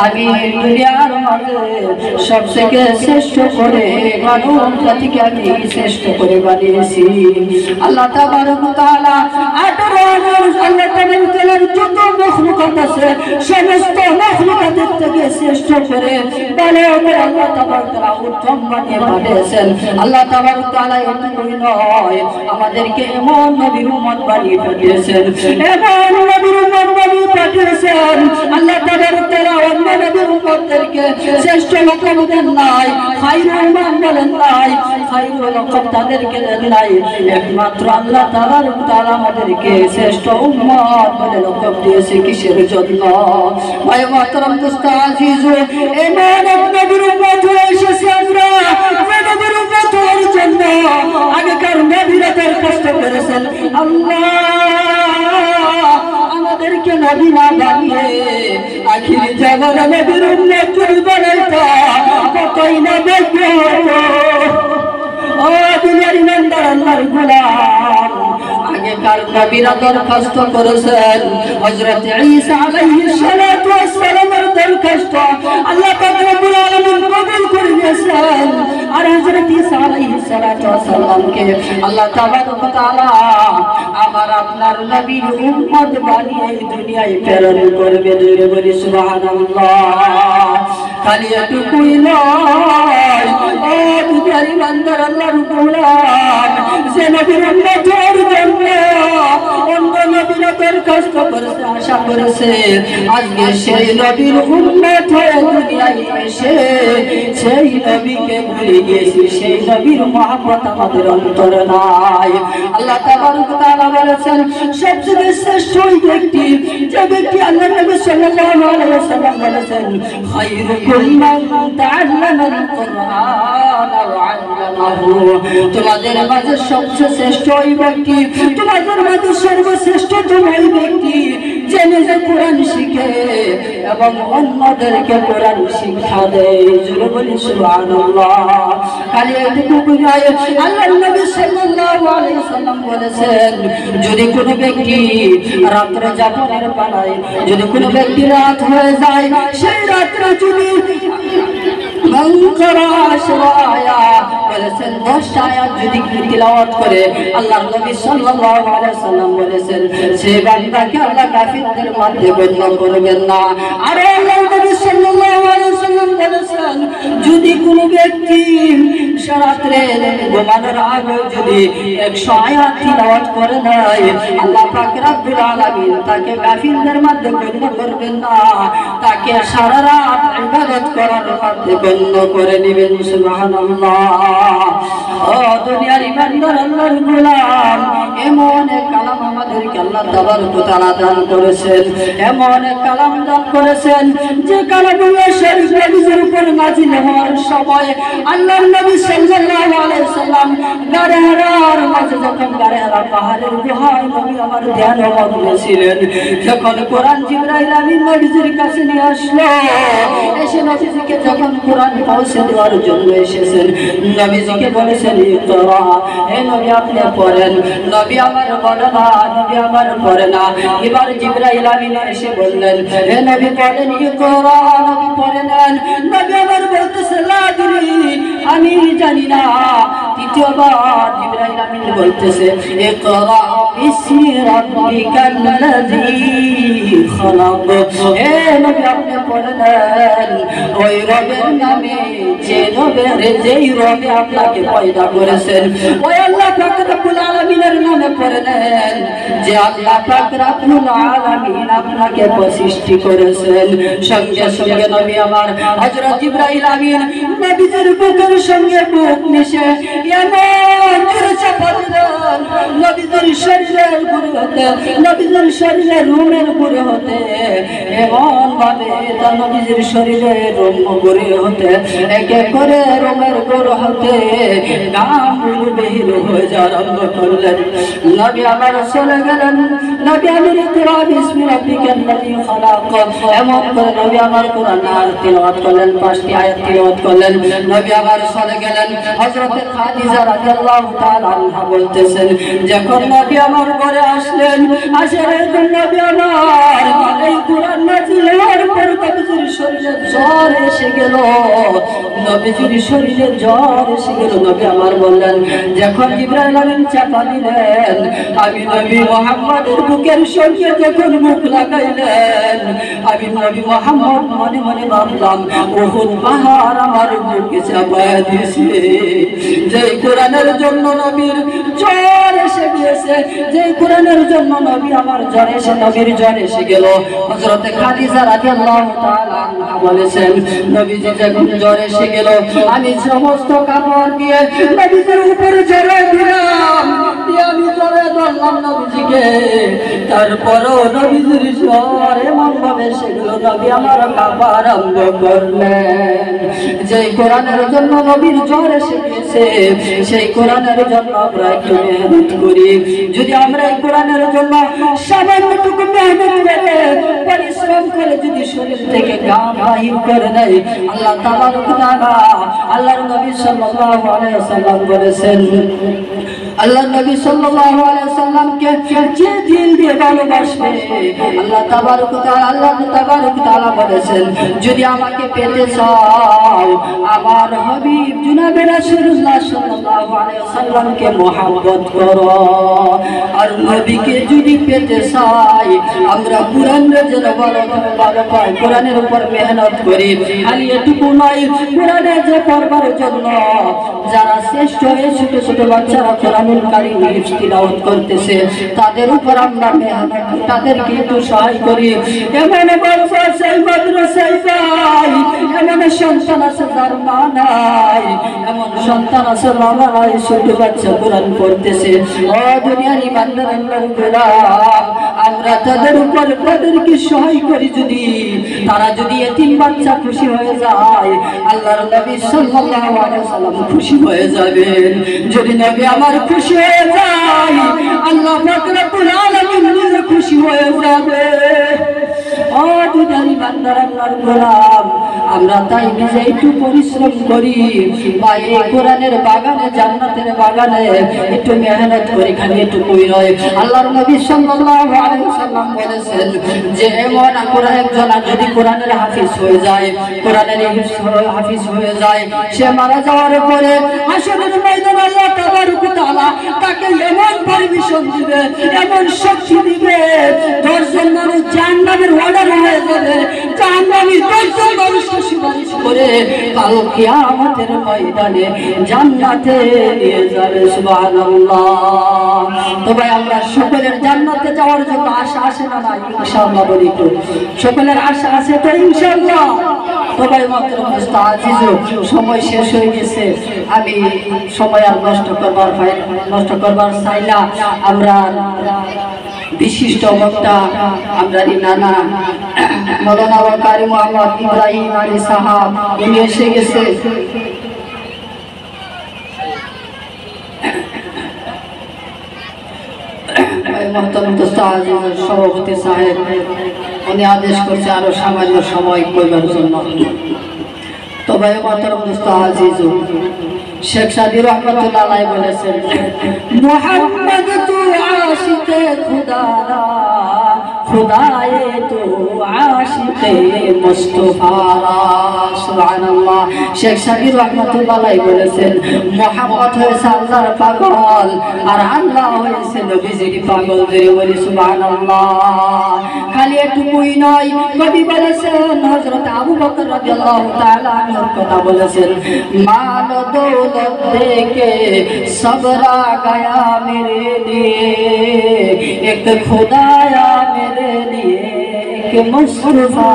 আমি দুনিয়ার মাঝে সবথেকে শ্রেষ্ঠ করে মানব জাতিকে আমি শ্রেষ্ঠ করে বানিয়েছি। আল্লাহ তাবারক ওয়া তাআলা আল্লাহ তাবারক যত মখলুকাত আছে সমস্ত মখলুকাতের থেকে শ্রেষ্ঠ করে আল্লাহ তাবারক ওয়া তাআলা উত্তম বানিয়ে পাঠিয়েছেন। আল্লাহ তাবারক ওয়া তাআলা এতটুকুই নয়, আমাদেরকে এমন নবীর উম্মত বানিয়ে পাঠিয়েছেন, এমন নবীর উম্মত বানিয়ে পাঠিয়েছেন। আল্লাহ তাবারক ওয়া তাআলা অন্য নবীর উম্মতদেরকে শ্রেষ্ঠ লকব দেন নাই, খায়রুল উম্মাহ বলেন নাই, খায়রুল লকব তাদেরকে দেন নাই। একমাত্র আল্লাহ তাবারক ওয়া তাআলা আমাদেরকে শ্রেষ্ঠ উম্মত বলে লকব দিয়েছে। কিসের জন্য? ভাই মুহতারাম দোস্ত আজিজ, এমন এক নবীর উম্মত হয়ে এসেছি আমরা, যে নবীর উম্মত হওয়ার জন্য আগেকার নবীরা কষ্ট করেছেন। আল্লাহ আমাদেরকে নবী না বানিয়ে আখির জামানা নবীর উম্মত যদি বানাইতা কতই না ভাগ্য হতো। ও দুনিয়ার ইমানদার আল্লাহর গোলাম, আগেকার নবীরা দরখাস্ত করেছেন, হযরত ঈসা আলাইহিস সালাতু ওয়াস সালামের দরখাস্ত আল্লাহ পাক রব্বুল আলামিন কবুল করে নিয়েছেন। আর হযরত ঈসা আলাইহিস সালাতু ওয়াস সালামকে আল্লাহ তাবারক ওয়া তাআলা আমার আপনার নবীর উম্মত বানিয়ে এই দুনিয়ায় প্রেরণ করবে। জোরে বলি সুবহানাল্লাহ। খালি এটুকুই নয়, ও দুনিয়ার ইমানদার আল্লাহর গোলাম, যে নবীর উম্মত হওয়ার জন্য অন্য নবীরা দরখাস্ত করেছে, আশা করেছে, আজকে সেই নবীর উম্মত হয়ে দুনিয়ায় এসে সেই নবীকে ভুলে গিয়েছি, সেই নবীর মহব্বত আমাদের অন্তরে নাই। আল্লাহ তাবারক ওয়া তাআলা বলেছেন, সবচেয়ে শ্রেষ্ঠ ওই ব্যক্তি যে ব্যক্তি আল্লাহ নবী সাল্লাল্লাহু আলাইহি ওয়াসাল্লাম বলেছেন, খায়রুকুম মান তাআল্লামাল কুরআন ওয়া আল্লামাহু। তোমাদের মাঝে সবচেয়ে শ্রেষ্ঠ ওই ব্যক্তি, তোমাদের মাঝে সর্বশ্রেষ্ঠ ওই ব্যক্তি যে নিজে কোরআন শিখে এবং অন্যদেরকে কোরআন শিক্ষা দেয়। জোরে বলি সুবহানাল্লাহ। খালি এইটুকু নয়, আল্লাহর নবী সাল্লাল্লাহু আলাইহি ওয়াসাল্লাম বলেছেন, যদি কোনো ব্যক্তি রাত্রে যাপনের পালায়, যদি কোনো ব্যক্তি রাত হয়ে যায়, সেই রাত্রে যদি বলেছেন 10টা আয়াত যদি তিলাওয়াত করে, আল্লাহর নবী সাল্লাল্লাহু আলাইহি ওয়াসাল্লাম বলেছেন সেই বান্দাকে আল্লাহ কাফিরদের মধ্যে গণ্য করবেন না। আর আল্লাহর নবী সাল্লাল্লাহু আলাইহি ওয়াসাল্লাম বলেছেন, যদি কোনো ব্যক্তি রাত্রে ঘুমানোর আগে যদি 100 আয়াত তিলাওয়াত করে দেয়, আল্লাহ পাক রব্বুল আলামিন তাকে কাফিরদের মধ্যে গণ্য করবেন না, তাকে সারা রাত ইবাদত করার মধ্যে গণ্য করে নেবেন। সুবহানাল্লাহ। ও দুনিয়ার ইমানদার আল্লাহর গোলাম, এমন এক কালাম আমাদেরকে আল্লাহ তাবারক ওয়া তাআলা দান করেছেন, এমন এক কালাম দান করেছেন যে কালামুল্লাহ শরীফ নবীর উপর নাযিল হওয়ার সময় আল্লাহর নবী সাল্লাল্লাহু আলাইহি ওয়াসাল্লাম গারে হেরার মাঝে, যখন গারে হেরা পাহাড়ের গুহায় নবী আমার ধ্যানমগ্ন ছিলেন, যখন কোরআন জিবরাইল আমিন নবীর কাছে নিয়ে আসলো, এসে নবীজিকে যখন কোরআন পৌঁছে দেওয়ার জন্য এসেছেন, নবীজিকে বলেছেন ইকরা, হে নবী আপনি পড়েন। নবী আমার বলে না, নবী আমার পড়ে না। এবার জিবরাইল আমিন এসে বললেন, হে নবী পড়েন ইকরা, নবী পড়ে নেন। নবী আমার বলতেছে লা আদরি, আমি জানি না। তৃতীয়বার জিবরাইল আমিন বলতেছে ইকরা বিসমি রাব্বিকাল্লাযী খালাক, হে নবী আপনি পড়ে নেন ওই রবের নামে যেই রবে আপনাকে পয়দা করেছেন, ওই আল্লাহ পাক রব্বুল আলামিনের নামে পড়ে নেন যে আল্লাহ পাক রব্বুল আলামিন আপনাকে সৃষ্টি করেছেন। সঙ্গে সঙ্গে নবী আমার হযরত জিবরাইল আমিন নবীর বুকের সঙ্গে বুক মিশে এমন জোরে চাপা দিলেন, নবীর শরীরের উপরে হতে, নবীর শরীরের রুমের উপরে হতে, এমন ভাবে নবীর শরীরের রুম উপরে হতে, এক এক করে রুমের উপরে হতে গামগুলো বের হয়ে যাওয়া আরম্ভ করলেন। নবী আমার চলে গেলেন। নবী আমার ইকরা বিসমি রাব্বিকাল্লাযী খালাক, এমন করে নবী আমার কোরআন তিলাওয়াত করলেন, 5টি আয়াত তিলাওয়াত করলেন। নবী আমার চলে গেলেন। হযরত খাদিজা রাদিয়াল্লাহু তাআলা আনহা বলতেছেন, যখন নবী আমার ঘরে আসলেন, আসার নবী আমার এই কোরআন নাযিল হওয়ার পর নবীর শরীরে জ্বর এসে গেল, নবীজির শরীরে জ্বর এসে গেল। নবী আমার বললেন, যখন জিবরাইল আমিন চাপা দিলেন, আমি নবী মুহাম্মদের বুকের সঙ্গে যখন মুখ লাগাইলেন, আমি নবী মুহাম্মদ মনে মনে ভাবলাম উহুদ পাহাড় আমার বুকে চাপায়া দিয়েছে। যে কোরআনের জন্য নবীর জ্বর এসে গিয়েছে, যে কোরআনের জন্য নবী আমার জ্বর এসে নবীর জ্বর এসে গেল। হযরত খাদিজা রাদিয়াল্লাহু তাআলা আনহা বলেছেন, নবীজি যখন জ্বর এসে গেল, আমি সমস্ত কাপড় দিয়ে নবীজির উপরে ঝেড়ে দিলাম, দিয়ে আমি জ্বরে ধরলাম নবীজিকে। তারপরও নবীজির জ্বর এমন ভাবে সেগুলো নবী আমার কাঁপা আরম্ভ করলেন। যে কোরআনের জন্য নবীর জ্বর এসে গিয়েছে, সেই কোরআনের জন্য আমরা একটু মেহনত করি। যদি আমরা এই কোরআনের জন্য সামান্যটুকু মেহনত করে পরিশ্রম করে যদি শরীর থেকে ঘাম বাহির করে দেয়, আল্লাহ তাবারক ওয়া তাআলা, আল্লাহর নবী সাল্লাল্লাহু আলাইহি ওয়াসাল্লাম বলেছেন, আল্লাহ নবী সাল্লাল্লাহু আলাইহি ওয়াসাল্লামকে যে দিল দিয়ে ভালোবাসবে, আল্লাহ তাবারক ওয়া তাআলা বলেছেন, যদি আমাকে পেতে চাও আমার হাবিব জনাবে রাসূলুল্লাহ সাল্লাল্লাহু আলাইহি ওয়াসাল্লামকে মহব্বত করো। আর নবীকে যদি পেতে চাই, আমরা কোরআনের যেন ভালো পাই, কোরআনের উপর মেহনত করি। খালি এটুকু নয়, কোরআনের যে পড়বার জন্য যারা শ্রেষ্ঠ হয়ে ছোট ছোট বাচ্চারা কোরআনুল কারীম হিফজ তিলাওয়াত করতেছে, তাদের উপর আমরা মেহনত, তাদেরকে একটু সহায় করি। এমন বাচ্চা সেই মাদ্রাসায় যায়, এমন সন্তান আছে যার মা নাই, এমন সন্তান আছে বাবা নাই, ছোট বাচ্চা কোরআন পড়তেছে। ও দুনিয়ার ইমানদার আল্লাহর গোলাম, আমরা তাদের উপর তাদেরকে সহায় করি। যদি তারা যদি এতিম বাচ্চা খুশি হয়ে যায়, আল্লাহর নবী সাল্লাল্লাহু আলাইহি ওয়াসাল্লাম খুশি হয়ে যাবেন। যদি নবী আমার খুশি হয়ে যায়, আল্লাহ পাক রব্বুল আলামিন নিজে খুশি হয়ে যাবে। ও দুনিয়ার ইমানদার আল্লাহর গোলাম, আমরা তাই নিজে একটু পরিশ্রম করি, বা এই কোরআনের বাগানে, জান্নাতের বাগানে একটু মেহনত করি, খালি একটু কই নয়। আল্লাহর নবী সাল্লাল্লাহু আলাইহি ওয়াসাল্লাম বলেছেন যে এমন একজন যদি কোরআনের হাফিজ হয়ে যায়, কোরআনের হাফিজ হয়ে যায়, সে মারা যাওয়ার পরে হাসরের ময়দানে আল্লাহ তাবারক ওয়া তাআলা তাকে এমন পারমিশন দিবে, এমন শক্তি দিবে, 10 জন মানুষ জাহান্নামের অর্ডার হয়ে যাবে। জাহান্নামী 10 জন মানুষকে সুপারিশ করে কাল কিয়ামতের ময়দানে জান্নাতে নিয়ে যাবে। সুবহানাল্লাহ। তো ভাই, আমরা সকলের জান্নাতে যাওয়ার জন্য আশা আছে না নাই? ইনশাআল্লাহ বলি তো, সকলের আশা আছে তো ইনশাআল্লাহ। তো ভাই মাত্র আজিজ, সময় শেষ হয়ে গেছে, আমি সময় আর নষ্ট করবার চাই না। আমরা বিশিষ্ট বক্তা, আমরা নানা মৌলানা কারি মোহাম্মদ ইব্রাহিম আলী সাহাব, উনি এসে গেছে। সভাপতি সাহেব উনি আদেশ করছে আরো সামান্য সময় কইবার জন্য। তো ভাই মোহতরম দোস্ত আজিজ, শেখ সাদী রহমাতুল্লাহ আলাইহি বলেছেন, মুহাম্মদ তু আশিকে খুদা না, খুদায়ে তু আশিকে মুস্তাফা। সুবহানাল্লাহ। শেখ সাদী রহমাতুল্লাহ আলাইহি বলেছেন, মুহাম্মদ হয়েছে আল্লাহর পাগল, আর আল্লাহ হয়েছে নবীজির পাগল। ধরে বলি সুবহানাল্লাহ। খালি এটুকুই নয়, কবি বলেছেন, হযরত আবু বকর রাদিয়াল্লাহু তাআলা আনহুর কথা বলেছেন, মাল দৌলত देके सबरा गया मेरे लिए, एक खुदाया मेरे लिए, एक मुस्तफा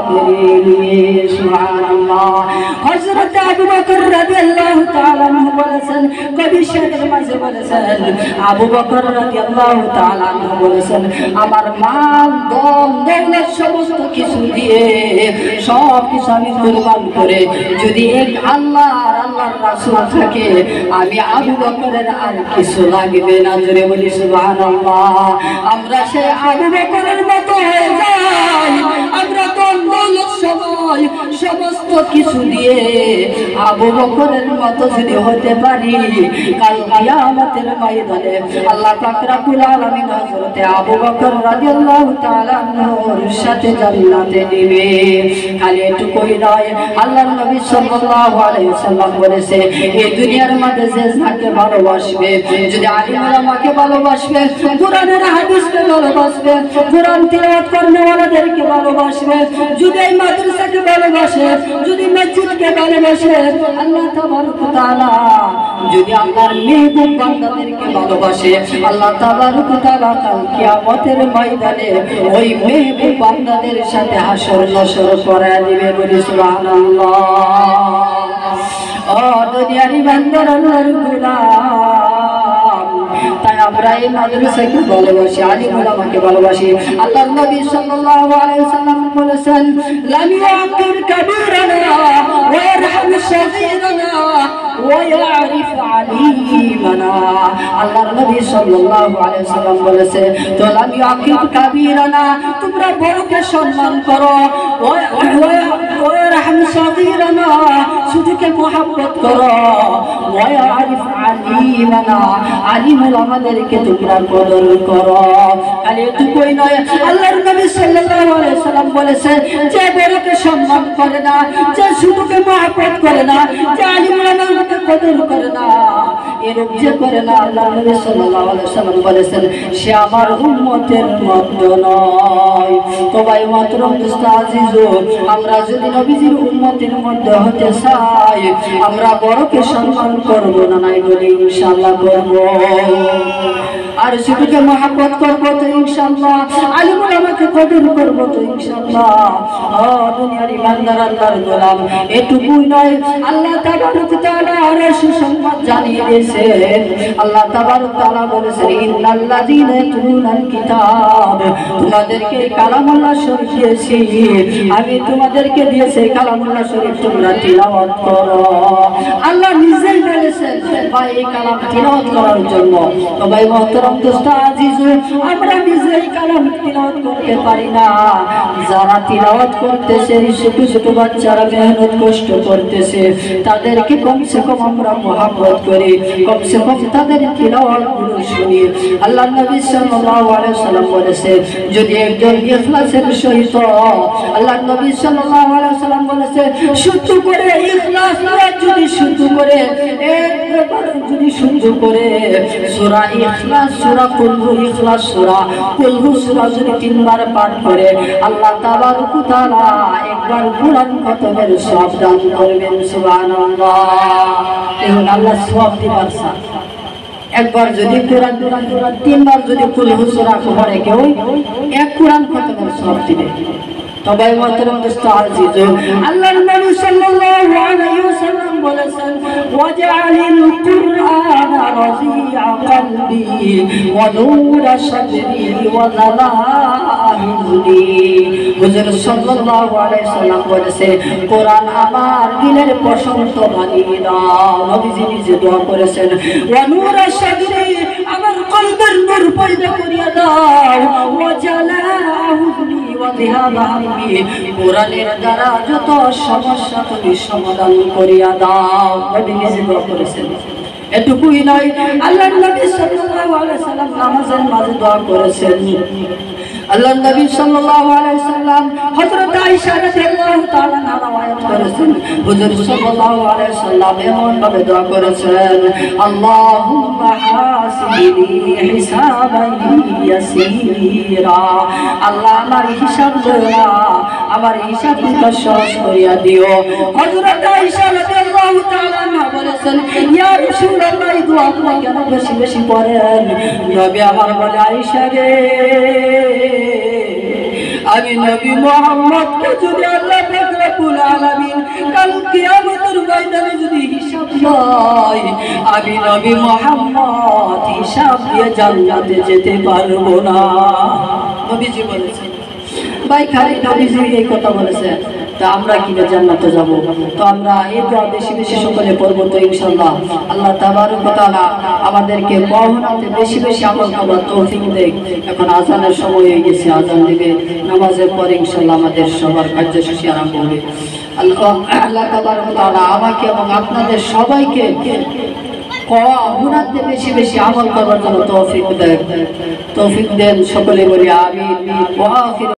मेरे लिए। सुभान अल्लाह। हजरत আবু বকর রাদিয়াল্লাহু তাআলা আনহু বলেছেন, কবি শেখের মাঝে বলেছেন, আবু বকর রাদিয়াল্লাহু তাআলা আনহু বলেছেন, আমার মাল দম দৌলত সমস্ত কিছু দিয়ে, সব কিছু আমি কুরবান করে যদি এক আল্লাহ আর আল্লাহর রাসূল থাকে, আমি আবু বকরের আর কিছু লাগবে না। জোরে বলি সুবহানাল্লাহ। আমরা সেই আবু বকরের মতো হয়ে যাই, আমরা দম দৌলত সময় সমস্ত কিছু দিয়ে আবু বকরের মতো যদি হতে পারি, কাল কিয়ামতের ময়দানে আল্লাহ পাক রব্বুল আলামিন হযরতে আবু বকর রাদিয়াল্লাহু তাআলা আনহুর সাথে জান্নাতে নেবে। খালি এটুকুই নয়, আল্লাহর নবী সাল্লাল্লাহু আলাইহি ওয়াসাল্লাম বলেছে, এই দুনিয়ার মধ্যে যে যাকে ভালোবাসবে, যদি আলিম উলামাকে ভালোবাসবে, কোরআনের হাদিসকে ভালোবাসবে, কোরআন তিলাওয়াত করনেওয়ালাদেরকে ভালোবাসবে, যদি এই মাদ্রাসাকে ভালোবাসে, যদি মসজিদকে ভালোবাসে, আল্লাহ তাবারক ওয়া তাআলা যদি আল্লাহর মেহবুব বান্দাদেরকে ভালোবাসে, আল্লাহ তাবারক ওয়া তাআলা কাল কিয়ামতের ময়দানে ওই মেহবুব বান্দাদের সাথে হাসর নাসর করায় দিবে। বলি সুবহানাল্লাহ। ও দুনিয়ারি বান্দার আল্লাহর গোলাম, তাই আমরা এই মাদ্রাসাকে ভালোবাসি, আলিম উলামাকে ভালোবাসি। আল্লাহর নবী সাল্লাল্লাহু আলাইহি ওয়াসাল্লাম বলেছেন, লাম ইয়াকির কাবীরানা ওয়া ইয়ারহাম সাগীরানা ওয়া ইয়ারিফ আলিমানা। আল্লাহর নবী সাল্লাল্লাহু আলাইহি ওয়াসাল্লাম বলেছে, তো লাম ইয়াকির কাবীরানা, তোমরা বড়কে সম্মান করো, ওয়া ইয়ারহাম সাগীরানা, ছোটকে মহব্বত করো, ওয়া ইয়ারিফ আলিমানা, আলিম উলামাদেরকে তোমরা কদর করো। খালি এটুকুই নয়, আল্লাহর নবী সাল্লাল্লাহু আলাইহি ওয়াসাল্লাম বলেছেন, যে বড়কে সম্মান করে না, যে ছোটকে মহব্বত করে না, যে আলিম উলামাকে কদর করে না, এরূপ যে করে না, আল্লাহর নবী সাল্লাল্লাহু আলাইহি ওয়াসাল্লাম বলেছেন, সে আমার উম্মতের মতো নয়। তো ভাই মাতরম দোস্ত আজিজু, আমরা যদি নবীজির উম্মতের মধ্যে হতে চাই, আমরা বড়কে সম্মান করব না, নাই বলি ইনশাআল্লাহ করব। আর ছোটকে মহব্বত করব তো ইনশাআল্লাহ, আলিম উলামাকে কদর করব তো ইনশাআল্লাহ। ও দুনিয়ার ইমানদার আল্লাহর গোলাম, এটুকুই নয়, আল্লাহ তাবারক ওয়া তাআলা আরো সুসংবাদ জানিয়ে দিয়েছেন। আল্লাহ তাবারক ওয়া তাআলা বলেছেন, ইন্নাল্লাযীনা ইয়াতলুনাল কিতাব, তোমাদেরকে কালামুল্লাহ শরীফ দিয়েছি, আমি তোমাদেরকে দিয়েছি কালামুল্লাহ শরীফ, তোমরা তিলাওয়াত করো। আল্লাহ নিজেই বলেছেন ভাই এই কালাম তিলাওয়াত করার জন্য। তো ভাই মুহতারাম দোস্ত আজিজু, আমরা নিজেই কালাম তিলাওয়াত করতে পারি না, যারা তিলাওয়াত করতেছে, ছোট ছোট বাচ্চারা মেহনত কষ্ট করতেছে, তাদেরকে কমসে কম আমরা মহব্বত করি, কমসে কম তাদের তিলাওয়াতগুলো শুনি। আল্লাহর নবী সাল্লাল্লাহু আলাইহি ওয়াসাল্লাম বলেছে, যদি একজন ইখলাসের সহিত, আল্লাহর নবী সাল্লাল্লাহু আলাইহি ওয়াসাল্লাম বলেছে, শুদ্ধ করে ইখলাস যদি শুদ্ধ করে একবার যদি শুদ্ধ করে সূরা ইখলাস, সূরা কুলহু, ইখলাস সূরা কুলহু সূরা যদি 3 বার পাঠ করে, আল্লাহ তাবারক ওয়া তাআলা একবার কুরআন খতমের সওয়াব দান করবেন। সুবহানাল্লাহ। এখন আল্লাহ সওয়াব দিবার সাথে একবার যদি কোরআন 3 বার যদি কুলহু সূরা পড়ে কেউ, এক কোরআন খতমের সওয়াব দিবে। তবে মুহতারাম দোস্ত আজিজ, আল্লাহর নবী সাল্লাল্লাহু আলাইহি ওয়াসাল্লাম বলেছেন, ওয়াজআলিল কুরআনা রাজি'a কলবি ওয়া নূরা সাদরি ওয়া যালাহিলি। হুজুর সাল্লাল্লাহু আলাইহি ওয়াসাল্লাম বলেছে, কোরআন আমার দিলের প্রশান্ত বানিয়ে দাও। নবীজি নিজে দোয়া করেছেন, ওয়া নূরা সাদরি, আমার কলবের নূর পয়দা করিয়া দাও, ওয়া যালাহিলি ওয়া যিহাবাহি, কোরআনের দ্বারা যত সমস্যা তুমি সমাধান করিয়া দাও। নবী নিজে দোয়া করেছেন। এটুকুই নয়, আল্লাহর নবী সাল্লাল্লাহু আলাইহি ওয়াসাল্লাম নামাজের মাঝে দোয়া করেছেন। আল্লাহর নবী সাল্লাল্লাহু আলাইহি ওয়াসাল্লাম হযরত আয়েশা রাদিয়াল্লাহু তাআলা রওয়ায়াত করেছেন, হুজুর সাল্লাল্লাহু আলাইহি ওয়াসাল্লাম এমন ভাবে দোয়া করেছেন, আল্লাহুম্মা হাসিবনি হিসাবান ইয়াসীরা, আল্লাহ আমার হিসাব লয়া, আমার হিসাব সহজ করিয়া দিও। হযরত আয়েশা রাদিয়াল্লাহু তাআলা বলেছেন, ইয়া রাসূলুল্লাহ, এই দোয়া আপনি কেন বেশি বেশি পড়েন? নবী আমার বলে, আয়েশা রে, আমি নবী মুহাম্মদকে যদি আল্লাহ পাক রব্বুল আলামিন কাল কিয়ামতের ময়দানে যদি হিসাব লয়, আমি নবী মুহাম্মদ হিসাব দিয়ে জান্নাতে যেতে পারবো না। নবীজি বলেছেন। ভাই খালি নবীজি এই কথা বলেছেন, তা আমরা কিভাবে জান্নাতে যাব? তো আমরা এই দোয়া বেশি বেশি সকলে পড়ব তো ইনশাআল্লাহ। আল্লাহ তাবারক ওয়া তাআলা আমাদেরকে কওনাতে বেশি বেশি আমল করার তৌফিক দেয়। এখন আজানের সময় হয়ে গেছে, আজান দিবে, নামাজের পর ইনশাআল্লাহ আমাদের সবার কার্যসূচি আরম্ভ হবে। আল্লাহ তাবারক ওয়া তাআলা আমাকে এবং আপনাদের সবাইকে গুনাহতে বেশি বেশি আমল করার জন্য তৌফিক দেন। সকলে বলি আমিন।